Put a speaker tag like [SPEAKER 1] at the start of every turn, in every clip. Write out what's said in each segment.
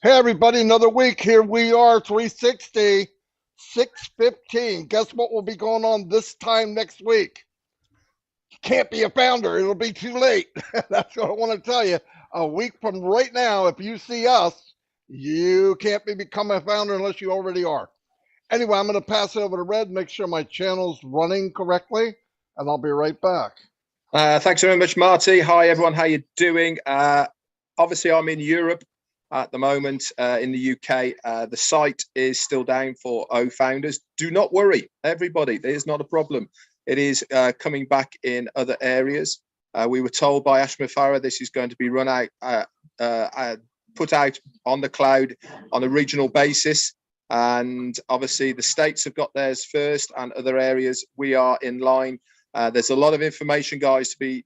[SPEAKER 1] Hey everybody, another week. Here we are, 360, 6:15. Guess what will be going on this time next week? Can't be a founder. It'll be too late. That's what I want to tell you. A week from right now, if you see us, you can't become a founder unless you already are. Anyway, I'm going to pass it over to Red, make sure my channel's running correctly, and I'll be right back.
[SPEAKER 2] Thanks very much, Marty. Hi, everyone. How you doing? Obviously, I'm in Europe at the moment, in the UK. The site is still down for O founders. Do not worry, everybody. There's not a problem. It is coming back in other areas. We were told by Ashma Farah this is going to be run out, put out on the cloud on a regional basis. And obviously, the states have got theirs first, and other areas we are in line. There's a lot of information, guys, to be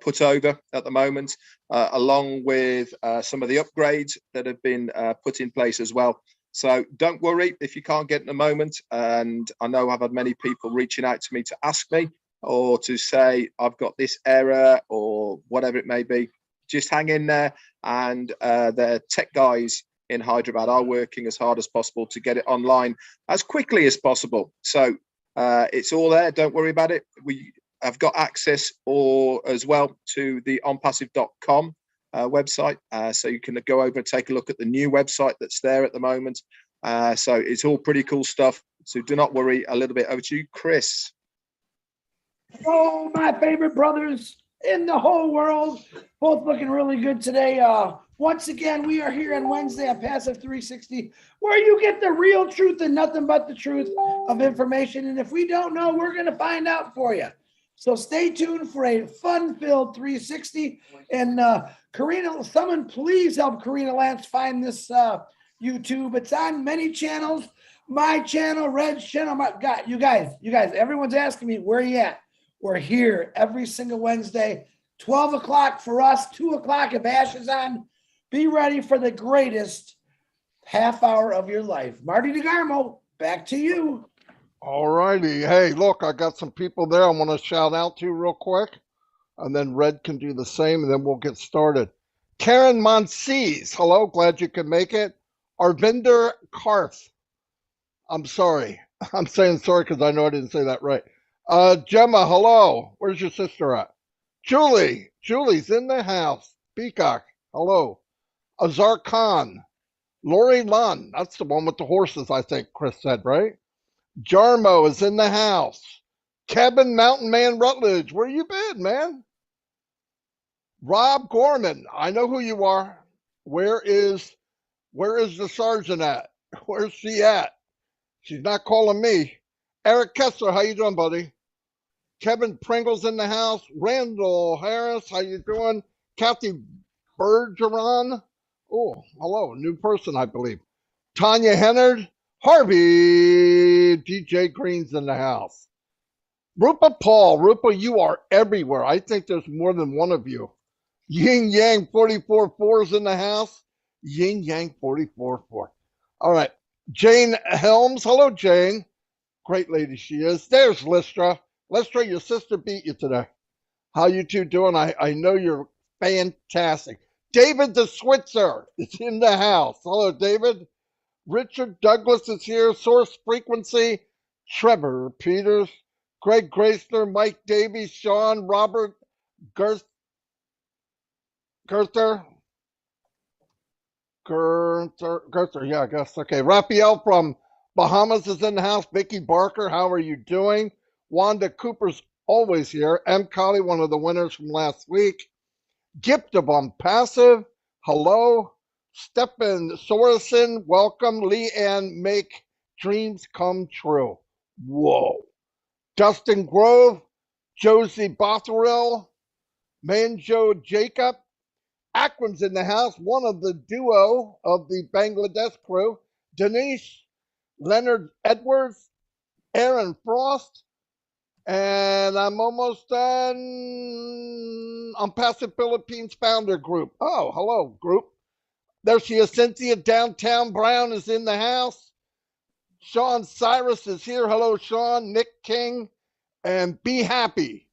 [SPEAKER 2] put over at the moment, along with some of the upgrades that have been put in place as well. So don't worry if you can't get in a moment. And I know I've had many people reaching out to me to ask me or to say, I've got this error or whatever it may be. Just hang in there. And the tech guys in Hyderabad are working as hard as possible to get it online as quickly as possible. So it's all there. Don't worry about it. We have got access as well to the ONPASSIVE.com website. So you can go over and take a look at the new website that's there at the moment. So it's all pretty cool stuff. So do not worry. A little bit over to you, Chris.
[SPEAKER 3] Oh, my favorite brothers in the whole world. Both looking really good today. Once again, we are here on Wednesday on Passive 360, where you get the real truth and nothing but the truth of information. And if we don't know, we're going to find out for you. So stay tuned for a fun-filled 360. And Karina, someone please help Karina Lance find this YouTube. It's on many channels. My channel, Red's channel. God, you guys, everyone's asking me, where are you at? We're here every single Wednesday, 12 o'clock for us, 2 o'clock if Ash is on. Be ready for the greatest half hour of your life. Marty DeGarmo, back to you.
[SPEAKER 1] All righty. Hey, look, I got some people there I want to shout out to real quick, and then Red can do the same, and then we'll get started. Karen Monsees, hello, glad you could make it. Arvinder Karth, I'm sorry. I'm saying sorry because I know I didn't say that right. Gemma, hello. Where's your sister at? Julie's in the house. Peacock, hello. Azar Khan, Lori Lund, that's the one with the horses, I think Chris said, right? Jarmo is in the house. Kevin Mountain Man Rutledge, where you been, man? Rob Gorman, I know who you are. Where is the sergeant at? Where's she at? She's not calling me. Eric Kessler, how you doing, buddy? Kevin Pringle's in the house. Randall Harris, how you doing? Kathy Bergeron. Oh, hello, new person, I believe. Tanya Hennard. Harvey. DJ Green's in the house. Rupa Paul. Rupa, you are everywhere. I think there's more than one of you. Yin Yang 44-4 is in the house. Yin Yang 44-4. All right. Jane Helms. Hello, Jane. Great lady she is. There's Lystra. Lystra, your sister beat you today. How you two doing? I know you're fantastic. David the Switzer is in the house. Hello, David. Richard Douglas is here. Source Frequency. Trevor Peters. Greg Graysler. Mike Davies. Sean. Robert Gerther. Yeah, I guess. Okay. Raphael from Bahamas is in the house. Vicky Barker, how are you doing? Wanda Cooper's always here. M. Colley, one of the winners from last week. Gift of ONPASSIVE, hello. Stephen Sorensen, welcome. Leanne, make dreams come true. Whoa. Dustin Grove, Josie Botherill, Manjo Jacob. Akron's in the house, one of the duo of the Bangladesh crew. Denise, Leonard Edwards, Aaron Frost, and I'm almost done. ONPASSIVE Philippines founder group. Oh, hello, group. There she is, Cynthia. Downtown Brown is in the house. Sean Cyrus is here. Hello, Sean. Nick King, and Be Happy.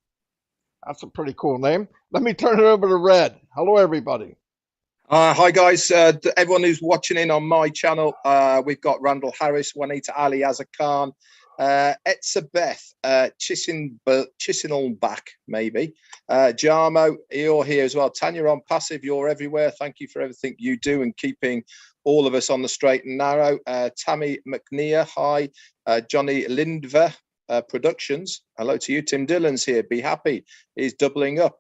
[SPEAKER 1] That's a pretty cool name. Let me turn it over to Red. Hello, everybody.
[SPEAKER 2] Hi guys, everyone who's watching in on my channel. We've got Randall Harris, Juanita Ali, Azza Khan, Etza Beth, Chisinelbach, maybe. Jarmo, you're here as well. Tanya on Passive, you're everywhere. Thank you for everything you do and keeping all of us on the straight and narrow. Tammy McNear, hi. Johnny Lindver Productions, hello to you. Tim Dillon's here, be happy. He's doubling up.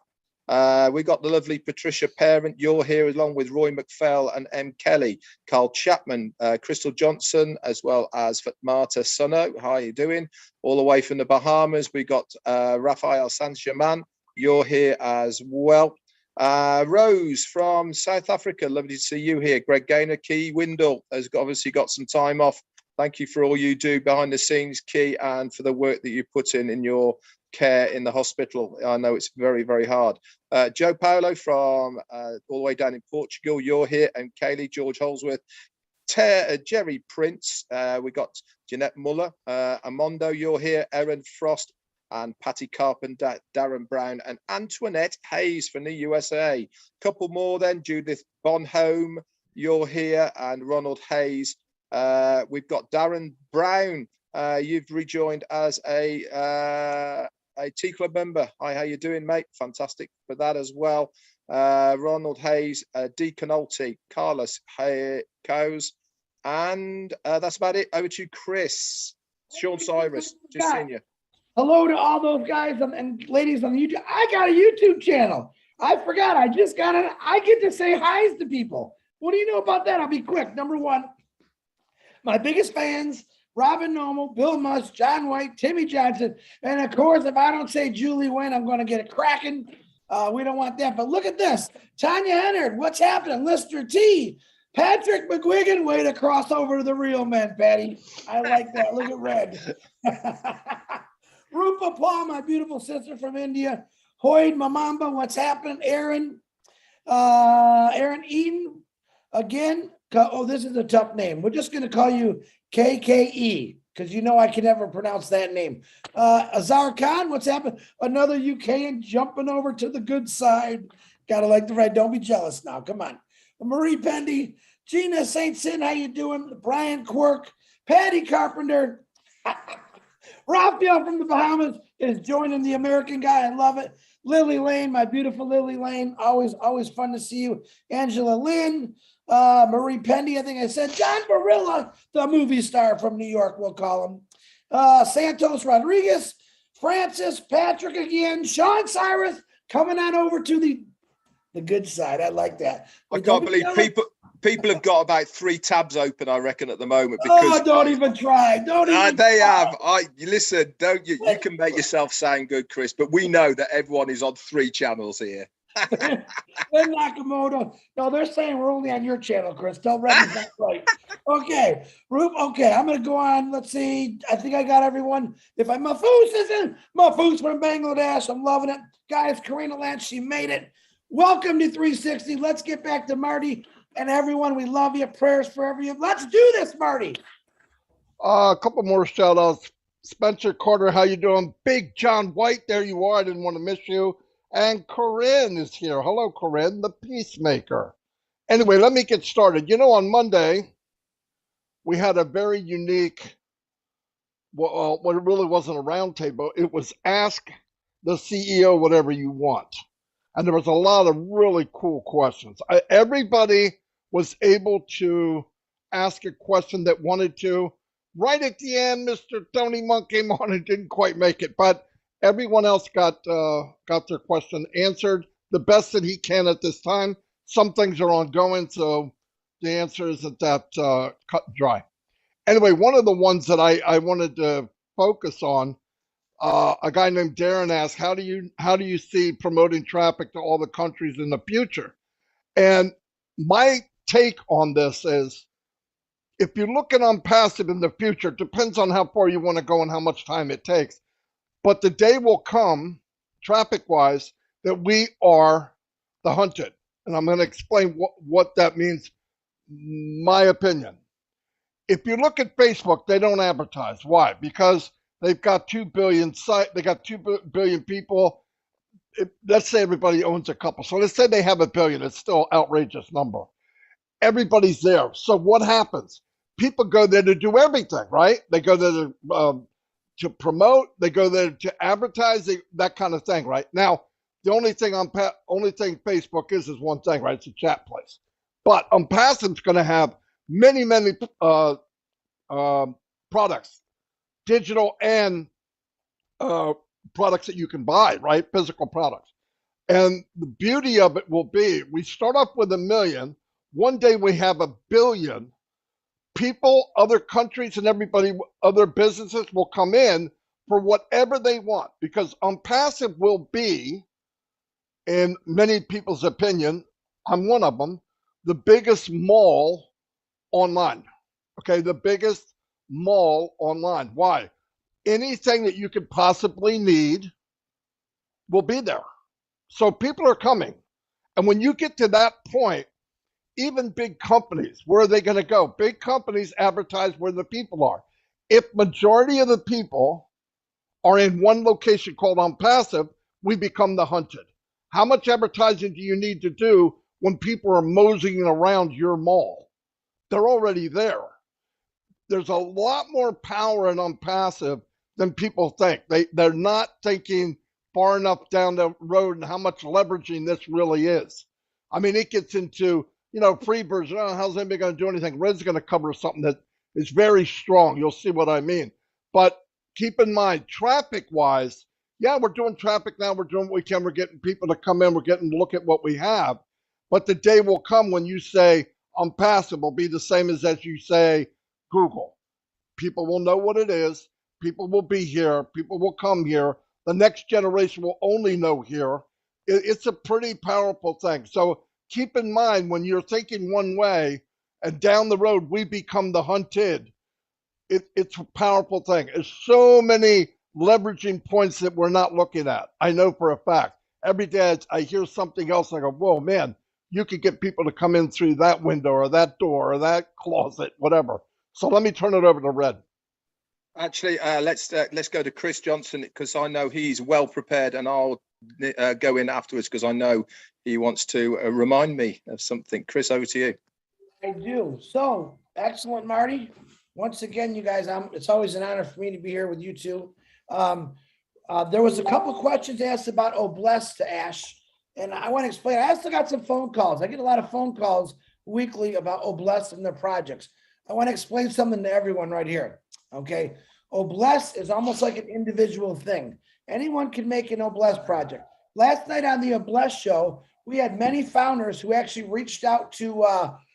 [SPEAKER 2] We got the lovely Patricia Parent, you're here along with Roy McFell and M. Kelly, Carl Chapman, Crystal Johnson, as well as Marta Sunno. How are you doing? All the way from the Bahamas, we got Rafael Sanchaman, you're here as well. Rose from South Africa, lovely to see you here. Greg Gaynor, Key Windle has obviously got some time off. Thank you for all you do behind the scenes, Key, and for the work that you put in your care in the hospital. I know it's very, very hard. Joe Paulo from all the way down in Portugal, you're here, and Kaylee, George Holsworth, Jerry Prince, we got Jeanette Muller, Amondo, you're here, Erin Frost, and Patty Carpenter, Darren Brown, and Antoinette Hayes from the USA. Couple more then, Judith Bonhomme, you're here, and Ronald Hayes. We've got Darren Brown, you've rejoined as a T Club member. Hi, how you doing, mate? Fantastic for that as well. Ronald Hayes, Deacon Olty, Carlos Cows, and that's about it. Over to you, Chris. Sean Cyrus, just seen you.
[SPEAKER 3] Hello to all those guys and ladies on YouTube. I got a YouTube channel. I forgot. I just got it. I get to say hi's to people. What do you know about that? I'll be quick. Number one, my biggest fans, Robin Normal, Bill Musk, John White, Timmy Johnson, and of course, if I don't say Julie Wynn, I'm going to get it cracking. We don't want that. But look at this. Tanya Hennard, what's happening? Lister T. Patrick McGuigan, way to cross over to the real men, Patty. I like that. Look at Red. Rupa Paul, my beautiful sister from India. Hoyd Mamamba, what's happening? Aaron Eden, again. Oh, this is a tough name. We're just going to call you KKE because you know I can never pronounce that name. Azar Khan, what's happened? Another UKan jumping over to the good side. Gotta like the right. Don't be jealous now. Come on. Marie Pendy, Gina St. Sin, how you doing? Brian Quirk, Patty Carpenter, Raphael from the Bahamas is joining the American guy. I love it. Lily Lane, my beautiful Lily Lane. Always fun to see you. Angela Lynn, Marie Pendy, I think I said. John Barilla, the movie star from New York, we'll call him. Santos Rodriguez, Francis, Patrick again, Sean Cyrus, coming on over to the good side. I like that.
[SPEAKER 2] I can't believe people have got about 3 tabs open, I reckon, at the moment. Because
[SPEAKER 3] don't even try. Don't even
[SPEAKER 2] they
[SPEAKER 3] try.
[SPEAKER 2] have. Listen, don't you? You can make yourself sound good, Chris, but we know that everyone is on 3 channels here.
[SPEAKER 3] Then Nakamoto. No, they're saying we're only on your channel, Chris. Tell Red is not right. Okay, Rube. Okay, I'm gonna go on. Let's see. I think I got everyone. If I'm Mahfouz isn't Mahfouz from Bangladesh. I'm loving it, guys. Karina Lance, she made it. Welcome to 360. Let's get back to Marty and everyone. We love you. Prayers for everyone. Let's do this, Marty.
[SPEAKER 1] A couple more shout outs. Spencer Carter, how you doing? Big John White, there you are. I didn't want to miss you. And Corinne is here. Hello, Corinne, the peacemaker. Anyway, let me get started. You know, on Monday, we had a very unique, well, it really wasn't a roundtable. It was ask the CEO whatever you want. And there was a lot of really cool questions. Everybody was able to ask a question that wanted to. Right at the end, Mr. Tony Monk came on and didn't quite make it, but everyone else got their question answered the best that he can at this time. Some things are ongoing, so the answer isn't that cut and dry. Anyway, one of the ones that I wanted to focus on, a guy named Darren asked, how do you see promoting traffic to all the countries in the future? And my take on this is, if you're looking on passive in the future, it depends on how far you want to go and how much time it takes. But the day will come, traffic-wise, that we are the hunted. And I'm going to explain what that means, my opinion. If you look at Facebook, they don't advertise. Why? Because they've got 2 billion they got 2 billion people. let's say everybody owns a couple. So let's say they have 1 billion. It's still an outrageous number. Everybody's there. So what happens? People go there to do everything, right? They go there to promote. They go there to advertise. That kind of thing, right? Now, the only thing Facebook is one thing, right? It's a chat place. But ONPASSIVE is going to have many products, digital and products that you can buy, right? Physical products. And the beauty of it will be we start off with 1 million. One day we have 1 billion. People, other countries, and everybody, other businesses will come in for whatever they want because ONPASSIVE will be, in many people's opinion, I'm one of them, the biggest mall online. Okay, the biggest mall online. Why? Anything that you could possibly need will be there. So people are coming. And when you get to that point, even big companies, where are they going to go? Big companies advertise where the people are. If majority of the people are in one location called ONPASSIVE, we become the hunted. How much advertising do you need to do when people are moseying around your mall? They're already there. There's a lot more power in ONPASSIVE than people think. They're not thinking far enough down the road and how much leveraging this really is. I mean, it gets into, free version. Oh, how's anybody going to do anything? Red's going to cover something that is very strong. You'll see what I mean. But keep in mind, traffic-wise, yeah, we're doing traffic now. We're doing what we can. We're getting people to come in. We're getting to look at what we have. But the day will come when you say ONPASSIVE will be the same as you say Google. People will know what it is. People will be here. People will come here. The next generation will only know here. It's a pretty powerful thing. So keep in mind when you're thinking one way and down the road we become the hunted, it's a powerful thing. There's so many leveraging points that we're not looking at. I know for a fact. Every day I hear something else and I go, whoa, man, you could get people to come in through that window or that door or that closet, whatever. So let me turn it over to Red.
[SPEAKER 2] Actually, let's go to Chris Johnson because I know he's well prepared, and I'll go in afterwards because I know he wants to remind me of something. Chris, over to you.
[SPEAKER 3] I do. So excellent, Marty. Once again, you guys, it's always an honor for me to be here with you two. There was a couple questions asked about Obless to Ash, and I want to explain. I also got some phone calls. I get a lot of phone calls weekly about Obless and their projects. I want to explain something to everyone right here. Okay. Obless is almost like an individual thing. Anyone can make an Obless project. Last night on the Obless show, we had many founders who actually reached out to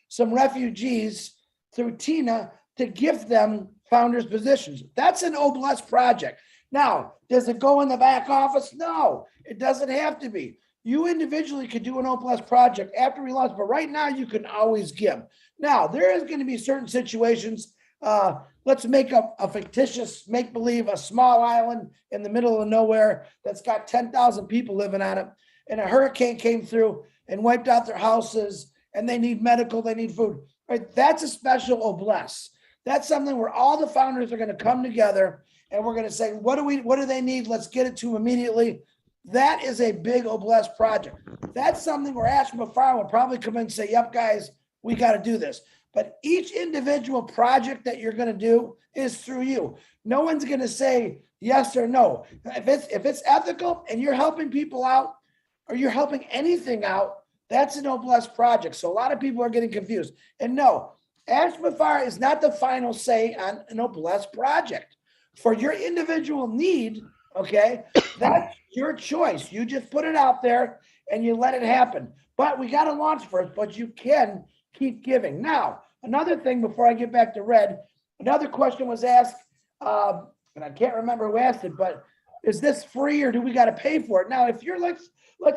[SPEAKER 3] some refugees through Tina to give them founders positions. That's an Obless project. Now, does it go in the back office? No, it doesn't have to be. You individually could do an Obless project after we launch, but right now you can always give. Now, there is going to be certain situations. Let's make a fictitious make-believe, a small island in the middle of nowhere that's got 10,000 people living on it, and a hurricane came through and wiped out their houses, and they need medical, they need food. Right? That's a special Obless. That's something where all the founders are going to come together, and we're going to say, what do they need? Let's get it to them immediately. That is a big Obless project. That's something where Ash Mafar will probably come in and say, yep, guys, we got to do this. But each individual project that you're going to do is through you. No one's going to say yes or no. If it's ethical and you're helping people out or you're helping anything out, that's an Obless project. So a lot of people are getting confused. And no, Ash Mafar is not the final say on an Obless project. For your individual need, okay, that's your choice. You just put it out there and you let it happen. But we got to launch first, but you can keep giving. Now, another thing before I get back to Red, another question was asked, and I can't remember who asked it, but is this free or do we got to pay for it? Now, if you're let's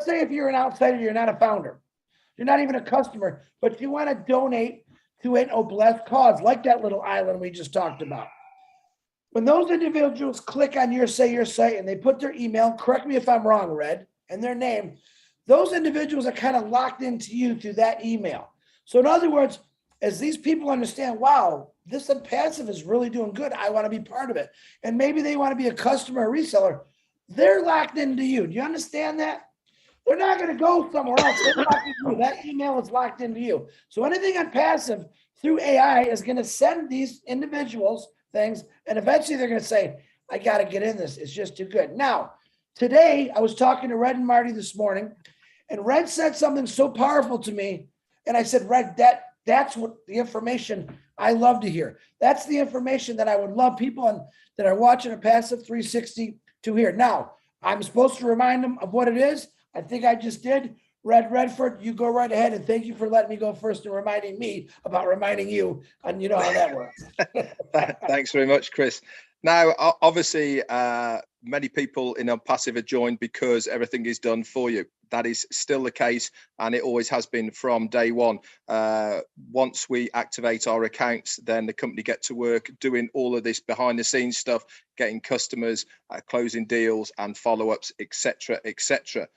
[SPEAKER 3] say if you're an outsider, you're not a founder, you're not even a customer, but you want to donate to an Obless cause, like that little island we just talked about. When those individuals click on your site and they put their email, correct me if I'm wrong, Red, and their name, those individuals are kind of locked into you through that email. So in other words, as these people understand, wow, this ONPASSIVE is really doing good, I want to be part of it. And maybe they want to be a customer or reseller. They're locked into you. Do you understand that? They're not going to go somewhere else. They're locked into you. That email is locked into you. So anything on passive through AI is going to send these individuals things, and eventually they're going to say, I got to get in this. It's just too good. Now, today I was talking to Red and Marty this morning, and Red said something so powerful to me. And I said, Red, that's what the information I love to hear. That's the information that I would love people that are watching a Passive 360 to hear. Now, I'm supposed to remind them of what it is. I think I just did. Redfern, you go right ahead, and thank you for letting me go first and reminding me about reminding you, and you know how that works.
[SPEAKER 2] Thanks very much, Chris. Now, obviously, many people in ONPASSIVE are joined because everything is done for you. That is still the case, and it always has been from day one. Once we activate our accounts, then the company get to work doing all of this behind the scenes stuff, getting customers, closing deals and follow-ups, etc., etc.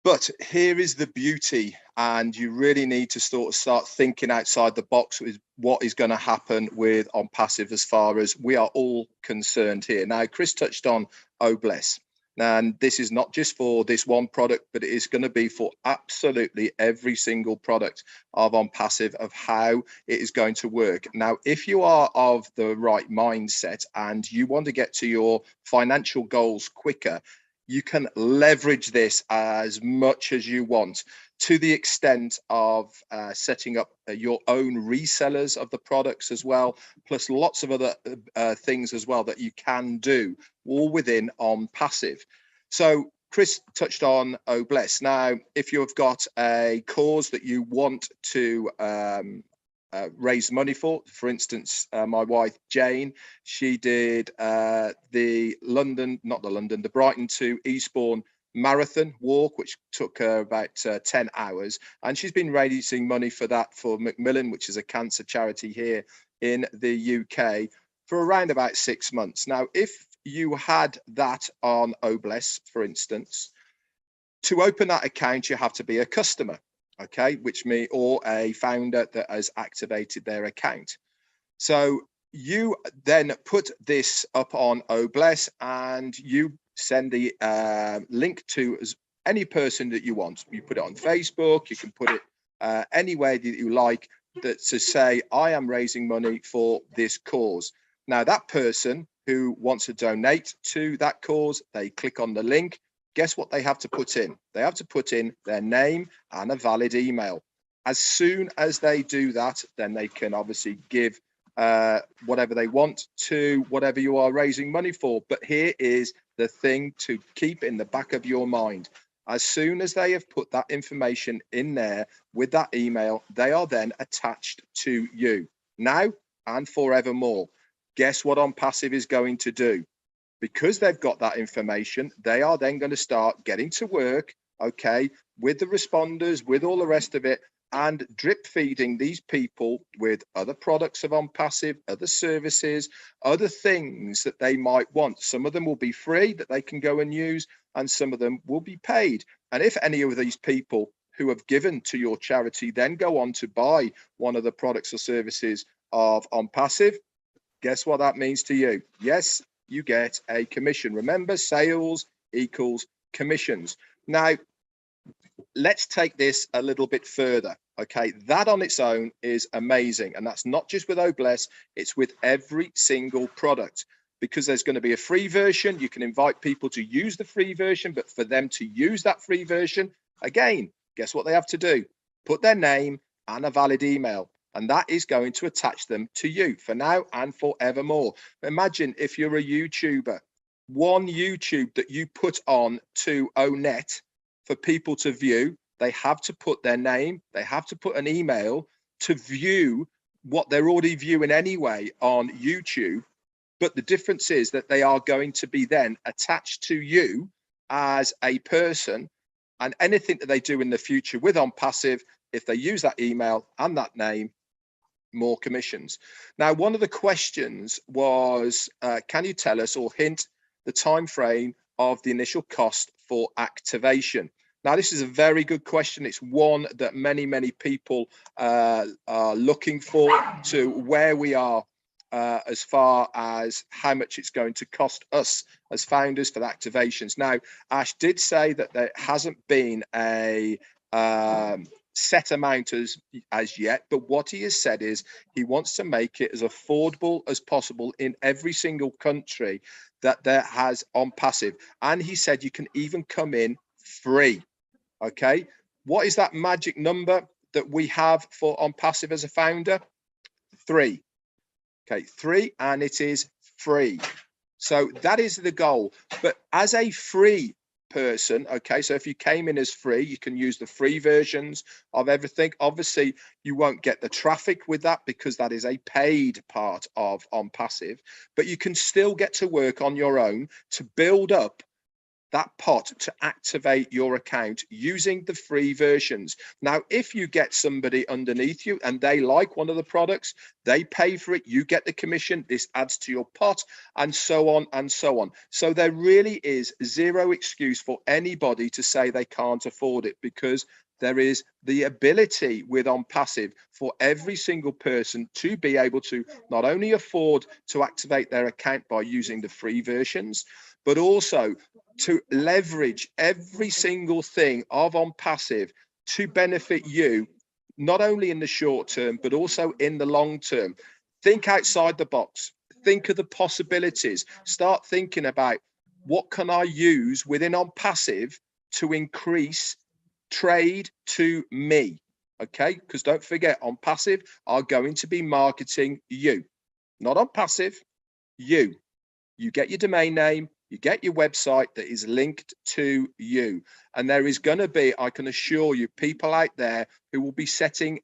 [SPEAKER 2] But here is the beauty, and you really need to start thinking outside the box with what is going to happen with ONPASSIVE as far as we are all concerned here. Now, Chris touched on Bless. And this is not just for this one product, but it is going to be for absolutely every single product of ONPASSIVE, of how it is going to work. Now, if you are of the right mindset and you want to get to your financial goals quicker, you can leverage this as much as you want, to the extent of setting up your own resellers of the products as well, plus lots of other things as well that you can do, all within ONPASSIVE. So Chris touched on Bless. Now, if you've got a cause that you want to raise money for instance, my wife Jane, she did the Brighton to Eastbourne marathon walk, which took her about 10 hours, and she's been raising money for that for Macmillan, which is a cancer charity here in the UK, for around about 6 months. Now, if you had that on Bless, for instance, to open that account you have to be a customer, okay, or a founder that has activated their account. So you then put this up on Bless, and you send the link to any person that you want. You put it on Facebook, you can put it anywhere that you like, that to say, I am raising money for this cause. Now, that person who wants to donate to that cause, they click on the link. Guess what they have to put in? They have to put in their name and a valid email. As soon as they do that, then they can obviously give whatever they want to whatever you are raising money for. But here is the thing to keep in the back of your mind. As soon as they have put that information in there with that email, they are then attached to you now and forevermore. Guess what ONPASSIVE is going to do? Because they've got that information, they are then going to start getting to work, okay, with the responders, with all the rest of it, and drip feeding these people with other products of ONPASSIVE, other services, other things that they might want. Some of them will be free that they can go and use, and some of them will be paid. And if any of these people who have given to your charity then go on to buy one of the products or services of ONPASSIVE, guess what that means to you? Yes, you get a commission. Remember, sales equals commissions. Now, let's take this a little bit further. Okay, that on its own is amazing. And that's not just with Bless, it's with every single product, because there's going to be a free version. You can invite people to use the free version, but for them to use that free version, again, guess what they have to do? Put their name and a valid email. And that is going to attach them to you for now and forevermore. Imagine if you're a YouTuber, one YouTube that you put on to ONET for people to view, they have to put their name, they have to put an email to view what they're already viewing anyway on YouTube. But the difference is that they are going to be then attached to you as a person, and anything that they do in the future with ONPASSIVE, if they use that email and that name, more commissions. Now, one of the questions was, can you tell us or hint the time frame of the initial cost for activation? Now, this is a very good question. It's one that many people are looking for, to where we are as far as how much it's going to cost us as founders for the activations. Now, Ash did say that there hasn't been a set amount as yet, but what he has said is he wants to make it as affordable as possible in every single country that there has ONPASSIVE. And he said you can even come in free. Okay, what is that magic number that we have for ONPASSIVE as a founder? 3. Okay, 3, and it is free. So that is the goal. But as a free person, okay, so if you came in as free, you can use the free versions of everything. Obviously, you won't get the traffic with that because that is a paid part of ONPASSIVE, but you can still get to work on your own to build up that pot to activate your account using the free versions. Now, if you get somebody underneath you and they like one of the products, they pay for it, you get the commission, this adds to your pot, and so on and so on. So there really is zero excuse for anybody to say they can't afford it, because there is the ability with ONPASSIVE for every single person to be able to not only afford to activate their account by using the free versions, but also to leverage every single thing of ONPASSIVE to benefit you, not only in the short term, but also in the long term. Think outside the box. Think of the possibilities. Start thinking about what can I use within ONPASSIVE to increase trade to me. Okay, because don't forget, ONPASSIVE are going to be marketing you, not ONPASSIVE, you. You get your domain name, you get your website that is linked to you. And there is going to be, I can assure you, people out there who will be setting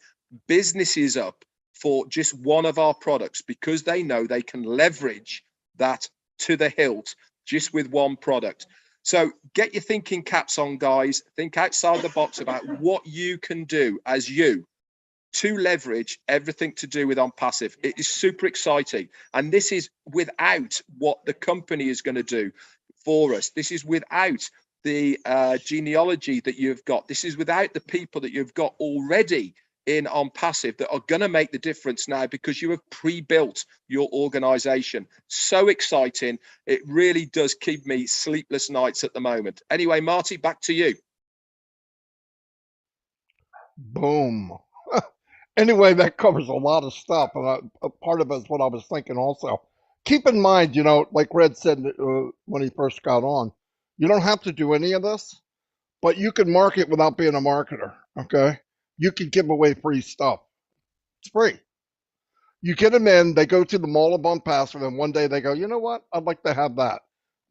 [SPEAKER 2] businesses up for just one of our products because they know they can leverage that to the hilt just with one product. So get your thinking caps on, guys. Think outside the box about what you can do as you to leverage everything to do with ONPASSIVE. It is super exciting. And this is without what the company is going to do for us. This is without the genealogy that you've got. This is without the people that you've got already in ONPASSIVE that are going to make the difference now because you have pre-built your organization. So exciting. It really does keep me sleepless nights at the moment. Anyway, Marty, back to you.
[SPEAKER 1] Boom. Anyway, that covers a lot of stuff, and a part of it is what I was thinking also. Keep in mind, like Red said when he first got on, you don't have to do any of this, but you can market without being a marketer, okay? You can give away free stuff. It's free. You get them in, they go to the mall of ONPASSIVE, and one day they go, you know what? I'd like to have that.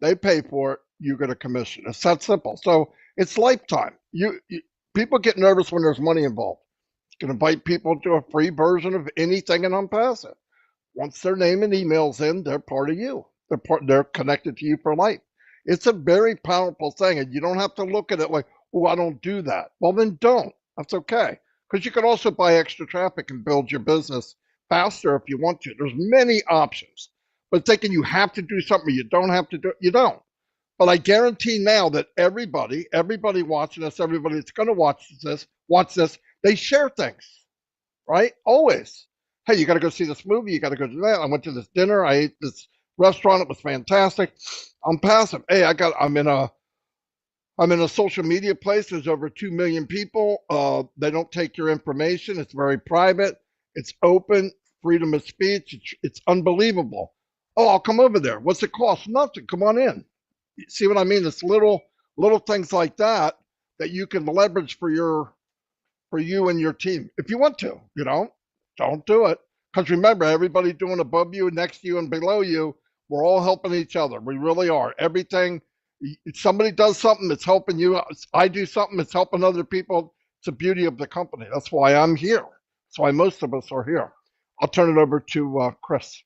[SPEAKER 1] They pay for it, you get a commission. It's that simple. So it's lifetime. People get nervous when there's money involved. Can invite people to a free version of anything in ONPASSIVE. Once their name and email's in, they're part of you. They're connected to you for life. It's a very powerful thing, and you don't have to look at it like, oh, I don't do that. Well, then don't. That's okay, because you can also buy extra traffic and build your business faster if you want to. There's many options, but thinking you have to do something you don't have to do, you don't. But I guarantee now that everybody watching this, everybody that's going to watch this, they share things, right? Always. Hey, you got to go see this movie. You got to go do that. I went to this dinner. I ate this restaurant. It was fantastic. ONPASSIVE. Hey, I'm in a social media place. There's over 2 million people. They don't take your information. It's very private. It's open. Freedom of speech. It's unbelievable. Oh, I'll come over there. What's it cost? Nothing. Come on in. See what I mean? It's little things like that you can leverage for you and your team. If you want to, don't do it. Because remember, everybody doing above you, next to you, and below you, we're all helping each other. We really are. Everything, if somebody does something, it's helping you. I do something, it's helping other people. It's the beauty of the company. That's why I'm here. That's why most of us are here. I'll turn it over to Chris.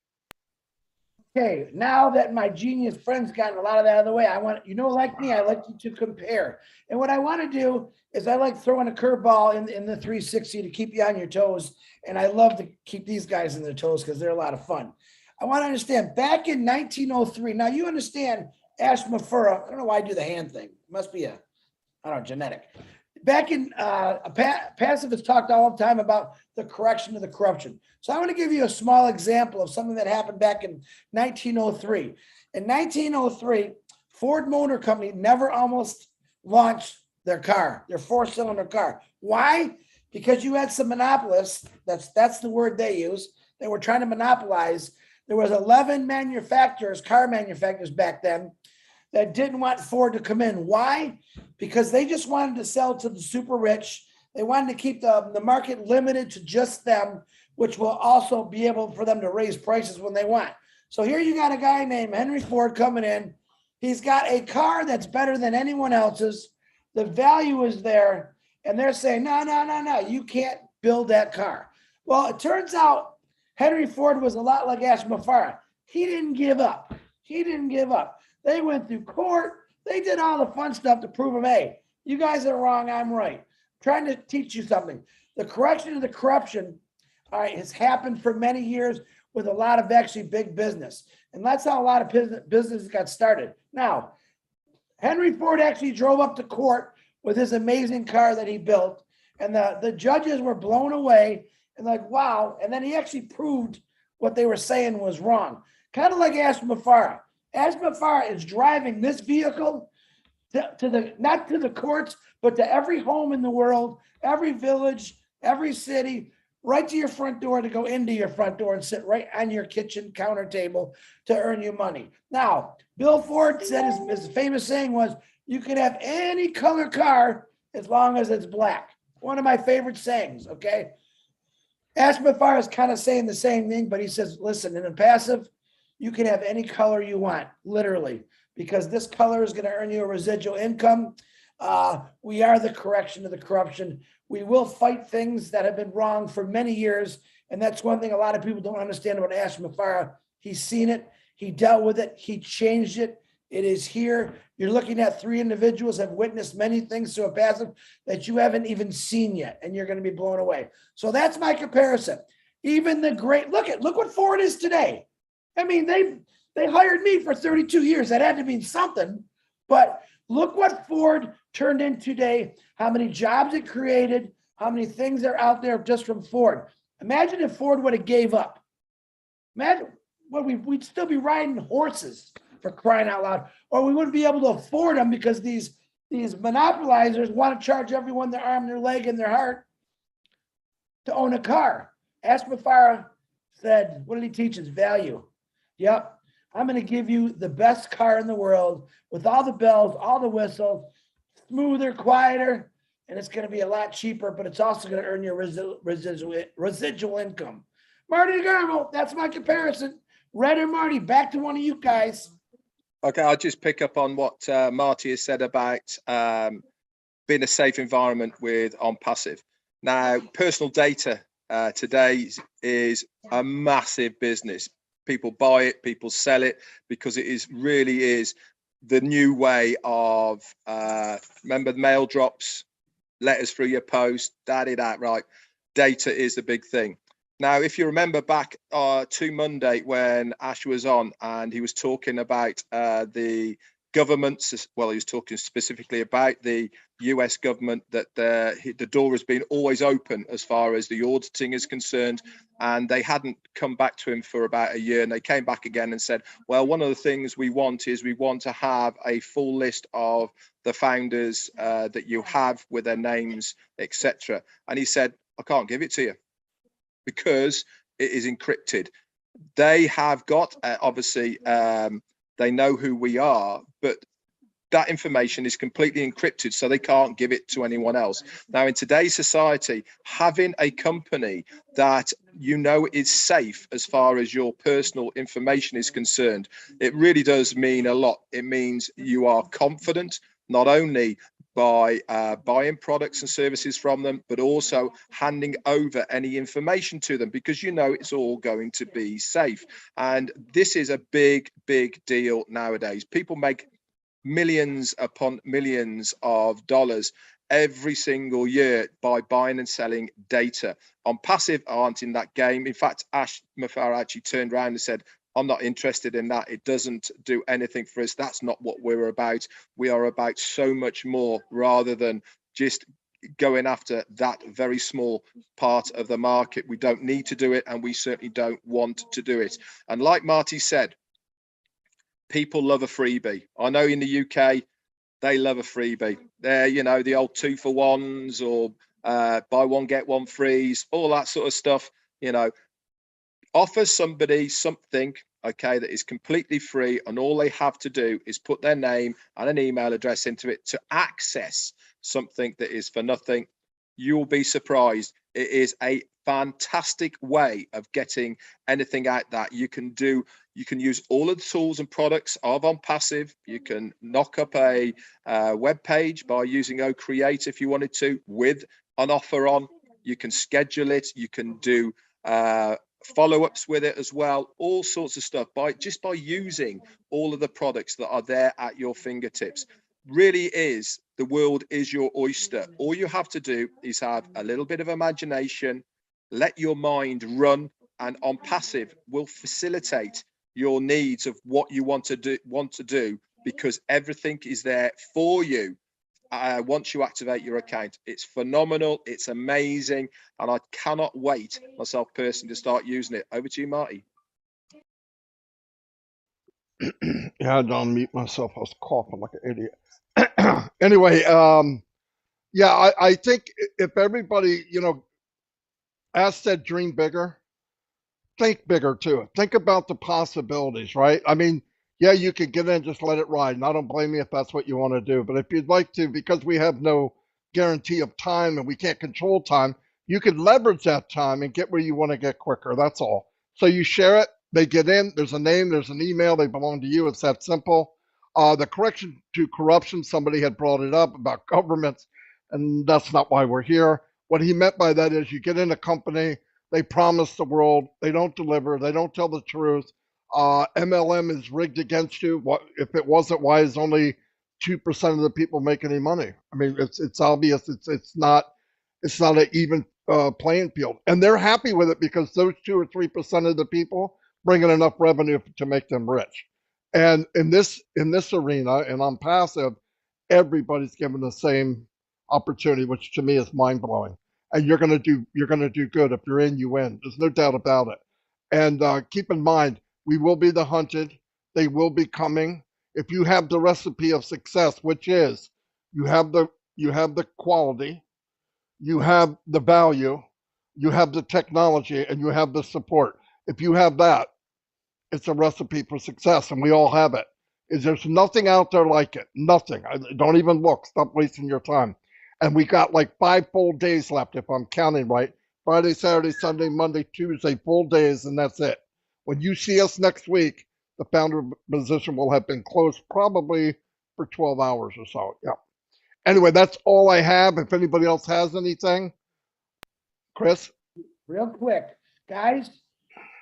[SPEAKER 3] Okay, now that my genius friend's gotten a lot of that out of the way, like me, I like to compare. And what I want to do is I like throwing a curveball in the 360 to keep you on your toes. And I love to keep these guys in their toes because they're a lot of fun. I want to understand, back in 1903, now you understand Ash Mafura, I don't know why I do the hand thing. It must be genetic. back in Passive has talked all the time about the correction of the corruption. So I want to give you a small example of something that happened back in 1903. In 1903, Ford Motor Company never almost launched their car, their four-cylinder car. Why? Because you had some monopolists, that's the word they use, they were trying to monopolize. There was 11 manufacturers, car manufacturers back then, that didn't want Ford to come in. Why? Because they just wanted to sell to the super rich. They wanted to keep the market limited to just them, which will also be able for them to raise prices when they want. So here you got a guy named Henry Ford coming in. He's got a car that's better than anyone else's. The value is there. And they're saying, no, you can't build that car. Well, it turns out Henry Ford was a lot like Ashma Farah. He didn't give up. They went through court. They did all the fun stuff to prove him, hey, you guys are wrong, I'm right. I'm trying to teach you something. The correction of the corruption, all right, has happened for many years with a lot of actually big business. And that's how a lot of businesses got started. Now, Henry Ford actually drove up to court with his amazing car that he built. And the judges were blown away and like, wow. And then he actually proved what they were saying was wrong. Kind of like Ashma Farah. Ashma Farah is driving this vehicle to the, not to the courts, but to every home in the world, every village, every city, right to your front door to go into your front door and sit right on your kitchen counter table to earn you money. Now, Bill Ford said his famous saying was, you can have any color car as long as it's black. One of my favorite sayings, okay? Ashma Farah is kind of saying the same thing, but he says, listen, in a passive, you can have any color you want, literally, because this color is going to earn you a residual income. We are the correction of the corruption. We will fight things that have been wrong for many years. And that's one thing a lot of people don't understand about Ashma Farah. He's seen it. He dealt with it. He changed it. It is here. You're looking at three individuals have witnessed many things to a passive that you haven't even seen yet, and you're going to be blown away. So that's my comparison. Even the great, look what Ford is today. I mean, they hired me for 32 years. That had to mean something. But look what Ford turned in today, how many jobs it created, how many things are out there just from Ford. Imagine if Ford would have gave up. Imagine what we'd still be riding horses, for crying out loud, or we wouldn't be able to afford them because these monopolizers want to charge everyone their arm, their leg, and their heart to own a car. Ashma Farah said, what did he teach us? Value. Yep. I'm going to give you the best car in the world with all the bells, all the whistles, smoother, quieter, and it's going to be a lot cheaper, but it's also going to earn you residual income. Marty DeGarmo, that's my comparison. Red or Marty, back to one of you guys.
[SPEAKER 2] Okay, I'll just pick up on what Marty has said about being a safe environment with ONPASSIVE. Now, personal data today is a massive business. People buy it, people sell it, because it really is the new way of, remember mail drops, letters through your post, that right? Data is the big thing. Now, if you remember back to Monday when Ash was on and he was talking about the government, well, he was talking specifically about the US government, that the door has been always open as far as the auditing is concerned, and they hadn't come back to him for about a year, and they came back again and said, well, one of the things we want is we want to have a full list of the founders that you have with their names, etc. And he said, I can't give it to you, because it is encrypted. They have got, obviously, they know who we are, but that information is completely encrypted, so they can't give it to anyone else. Now, in today's society, having a company that you know is safe as far as your personal information is concerned, it really does mean a lot. It means you are confident, not only by buying products and services from them, but also handing over any information to them, because you know it's all going to be safe. And this is a big deal nowadays. People make millions upon millions of dollars every single year by buying and selling data. ONPASSIVE aren't in that game. In fact, Ash Farah actually turned around and said, I'm not interested in that. It doesn't do anything for us. That's not what we're about. We are about so much more, rather than just going after that very small part of the market. We don't need to do it, and we certainly don't want to do it. And like Marty said, people love a freebie. I know in the UK, they love a freebie. They're, you know, the old 2-for-1s or buy one, get one frees, all that sort of stuff. You know, offer somebody something, okay, that is completely free, and all they have to do is put their name and an email address into it to access something that is for nothing. You'll be surprised. It is a fantastic way of getting anything out that you can do. You can use all of the tools and products of ONPASSIVE. You can knock up a web page by using OCreate if you wanted to, with an offer on. You can schedule it. You can do follow-ups with it as well, all sorts of stuff by using all of the products that are there at your fingertips. Really is, the world is your oyster. All you have to do is have a little bit of imagination, let your mind run, and ONPASSIVE will facilitate your needs of what you want to do, because everything is there for you. Once you activate your account, it's phenomenal, it's amazing, and I cannot wait myself personally to start using it. Over to you, Marty.
[SPEAKER 1] Yeah, I had to unmute myself. I was coughing like an idiot. Anyway, yeah, I think if everybody, you know, as said, dream bigger, think bigger too. Think about the possibilities, right? I mean, yeah, you could get in, just let it ride. And I don't blame you if that's what you want to do. But if you'd like to, because we have no guarantee of time and we can't control time, you could leverage that time and get where you want to get quicker. That's all. So you share it, they get in, there's a name, there's an email, they belong to you. It's that simple. The correction to corruption, somebody had brought it up about governments, and that's not why we're here. What he meant by that is you get in a company, they promise the world, they don't deliver, they don't tell the truth. MLM is rigged against you. What if it wasn't? Why is only 2% of the people make any money? I mean, it's obvious. It's not an even playing field, and they're happy with it because those 2 or 3% of the people bring in enough revenue to make them rich. And in this arena, and on passive, everybody's given the same opportunity, which to me is mind blowing. And you're gonna do good. If you're in, you win. There's no doubt about it. And keep in mind, we will be the hunted. They will be coming. If you have the recipe of success, which is you have the quality, you have the value, you have the technology, and you have the support. If you have that, it's a recipe for success, and we all have it. There's nothing out there like it. Nothing. Don't even look. Stop wasting your time. And we got like 5 full days left, if I'm counting right. Friday, Saturday, Sunday, Monday, Tuesday, full days, and that's it. When you see us next week, the founder position will have been closed probably for 12 hours or so. Yeah. Anyway, that's all I have. If anybody else has anything, Chris?
[SPEAKER 3] Real quick, guys,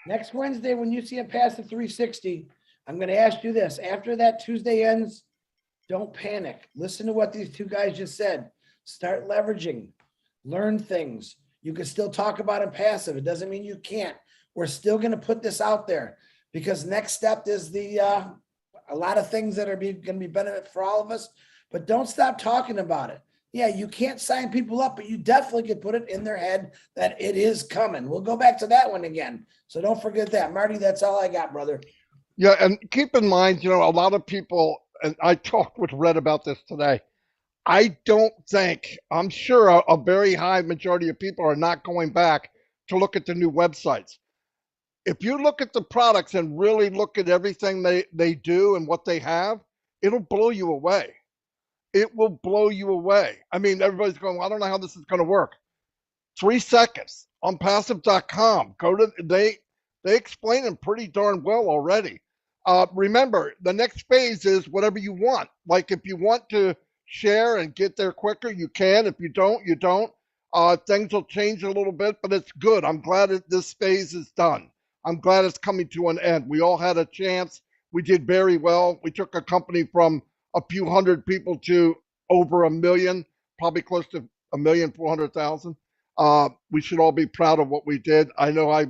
[SPEAKER 3] next Wednesday, when you see a pass to 360, I'm going to ask you this. After that Tuesday ends, don't panic. Listen to what these two guys just said. Start leveraging. Learn things. You can still talk about it passive. It doesn't mean you can't. We're still going to put this out there because next step is a lot of things that are going to be benefit for all of us, but don't stop talking about it. Yeah, you can't sign people up, but you definitely could put it in their head that it is coming. We'll go back to that one again. So don't forget that. Marty, that's all I got, brother.
[SPEAKER 1] Yeah, and keep in mind, you know, a lot of people, and I talked with Red about this today, I'm sure a very high majority of people are not going back to look at the new websites. If you look at the products and really look at everything they do and what they have, it'll blow you away. It will blow you away. I mean, everybody's going, well, I don't know how this is going to work. 3 seconds on passive.com. They explain them pretty darn well already. Remember, the next phase is whatever you want. Like if you want to share and get there quicker, you can. If you don't, you don't. Things will change a little bit, but it's good. I'm glad that this phase is done. I'm glad it's coming to an end. We all had a chance. We did very well. We took a company from a few hundred people to over 1 million, probably close to 1,400,000. We should all be proud of what we did. I know I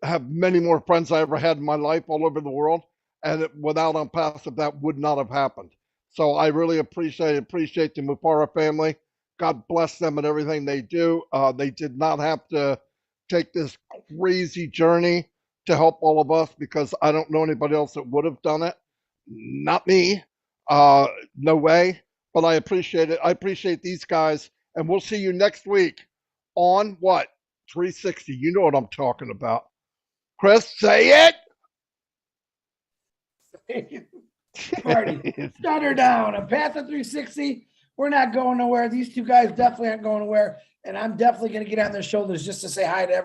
[SPEAKER 1] have many more friends I ever had in my life all over the world, and without ONPASSIVE, that would not have happened. So I really appreciate the Mupara family. God bless them and everything they do. They did not have to take this crazy journey to help all of us because I don't know anybody else that would have done it. Not me. No way. But I appreciate it. I appreciate these guys. And we'll see you next week on what? 360. You know what I'm talking about. Chris, say it.
[SPEAKER 3] Marty, shut her down. A Path of 360. We're not going nowhere. These two guys definitely aren't going nowhere. And I'm definitely going to get on their shoulders just to say hi to everyone.